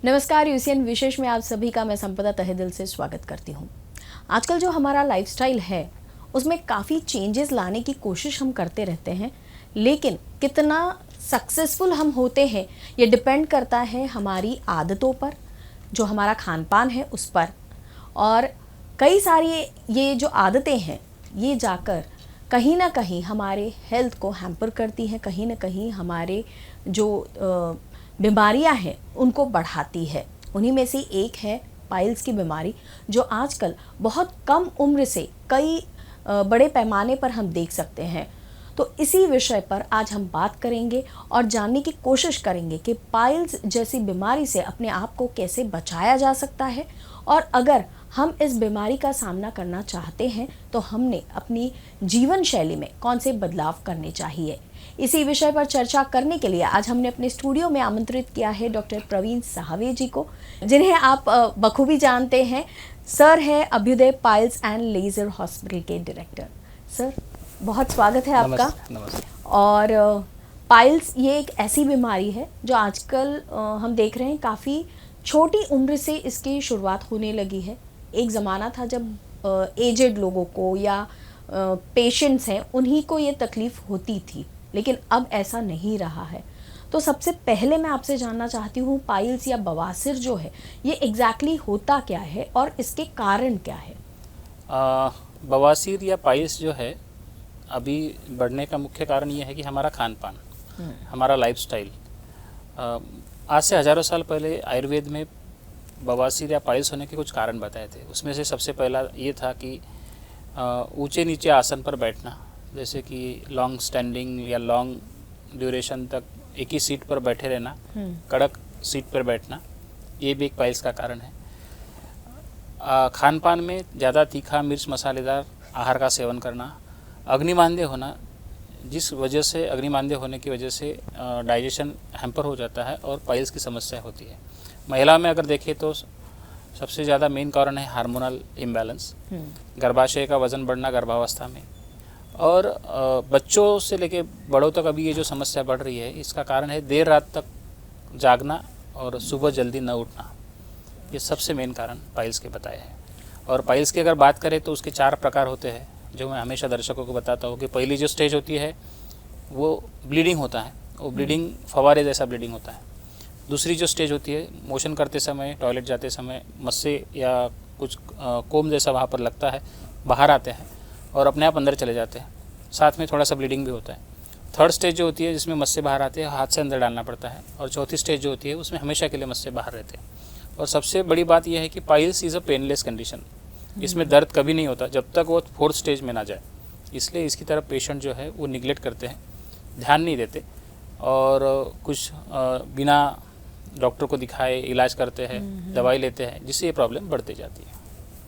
नमस्कार, यूसीएन विशेष में आप सभी का मैं संपदा तहे दिल से स्वागत करती हूँ। आजकल जो हमारा लाइफस्टाइल है उसमें काफ़ी चेंजेस लाने की कोशिश हम करते रहते हैं, लेकिन कितना सक्सेसफुल हम होते हैं ये डिपेंड करता है हमारी आदतों पर, जो हमारा खान पान है उस पर। और कई सारी ये जो आदतें हैं ये जाकर कहीं ना कहीं हमारे हेल्थ को हैम्पर करती हैं, कहीं ना कहीं हमारे जो बीमारियां हैं उनको बढ़ाती है। उन्हीं में से एक है पाइल्स की बीमारी, जो आजकल बहुत कम उम्र से कई बड़े पैमाने पर हम देख सकते हैं। तो इसी विषय पर आज हम बात करेंगे और जानने की कोशिश करेंगे कि पाइल्स जैसी बीमारी से अपने आप को कैसे बचाया जा सकता है, और अगर हम इस बीमारी का सामना करना चाहते हैं तो हमने अपनी जीवन शैली में कौन से बदलाव करने चाहिए। इसी विषय पर चर्चा करने के लिए आज हमने अपने स्टूडियो में आमंत्रित किया है डॉक्टर प्रवीण साहवे जी को, जिन्हें आप बखूबी जानते हैं। सर हैं Abhyudaya piles and laser hospital के डायरेक्टर। सर, बहुत स्वागत है आपका। नमस्ते। और पाइल्स ये एक ऐसी बीमारी है जो आजकल हम देख रहे हैं काफ़ी छोटी उम्र से इसकी शुरुआत होने लगी है। एक ज़माना था जब एजेड लोगों को या पेशेंट्स हैं उन्हीं को ये तकलीफ़ होती थी, लेकिन अब ऐसा नहीं रहा है। तो सबसे पहले मैं आपसे जानना चाहती हूँ, पाइल्स या बवासीर जो है ये एग्जैक्टली होता क्या है और इसके कारण क्या है? बवासीर या पाइल्स जो है अभी बढ़ने का मुख्य कारण ये है कि हमारा खान पान, हमारा लाइफस्टाइल। आज से हज़ारों साल पहले आयुर्वेद में बवासीर या पाइल्स होने के कुछ कारण बताए थे। उसमें से सबसे पहला ये था कि ऊंचे नीचे आसन पर बैठना, जैसे कि लॉन्ग स्टैंडिंग या लॉन्ग ड्यूरेशन तक एक ही सीट पर बैठे रहना, कड़क सीट पर बैठना, ये भी एक पाइल्स का कारण है। खान पान में ज़्यादा तीखा मिर्च मसालेदार आहार का सेवन करना, अग्निमांद्य होना, जिस वजह से अग्निमांद्य होने की वजह से डाइजेशन हैम्पर हो जाता है और पाइल्स की समस्या होती है। महिला में अगर देखें तो सबसे ज़्यादा मेन कारण है हार्मोनल इम्बैलेंस, गर्भाशय का वज़न बढ़ना गर्भावस्था में, और बच्चों से लेके बड़ों तक अभी ये जो समस्या बढ़ रही है इसका कारण है देर रात तक जागना और सुबह जल्दी न उठना। ये सबसे मेन कारण पाइल्स के बताए हैं। और पाइल्स की अगर बात करें तो उसके 4 प्रकार होते हैं, जो मैं हमेशा दर्शकों को बताता हूँ कि पहली जो स्टेज होती है वो ब्लीडिंग होता है, वो ब्लीडिंग फवारे जैसा ब्लीडिंग होता है। दूसरी जो स्टेज होती है, मोशन करते समय, टॉयलेट जाते समय मस्से या कुछ कोम जैसा वहाँ पर लगता है, बाहर आते हैं और अपने आप अंदर चले जाते हैं, साथ में थोड़ा सा ब्लीडिंग भी होता है। थर्ड स्टेज जो होती है जिसमें मस्से बाहर आते हैं, हाथ से अंदर डालना पड़ता है। और चौथी स्टेज जो होती है उसमें हमेशा के लिए मस्से बाहर रहते हैं। और सबसे बड़ी बात यह है कि piles is a painless condition, इसमें दर्द कभी नहीं होता जब तक वो 4th स्टेज में ना जाए। इसलिए इसकी तरफ पेशेंट जो है वो निगलेक्ट करते हैं, ध्यान नहीं देते और कुछ बिना डॉक्टर को दिखाए इलाज करते हैं, दवाई लेते हैं, जिससे ये प्रॉब्लम बढ़ती जाती है।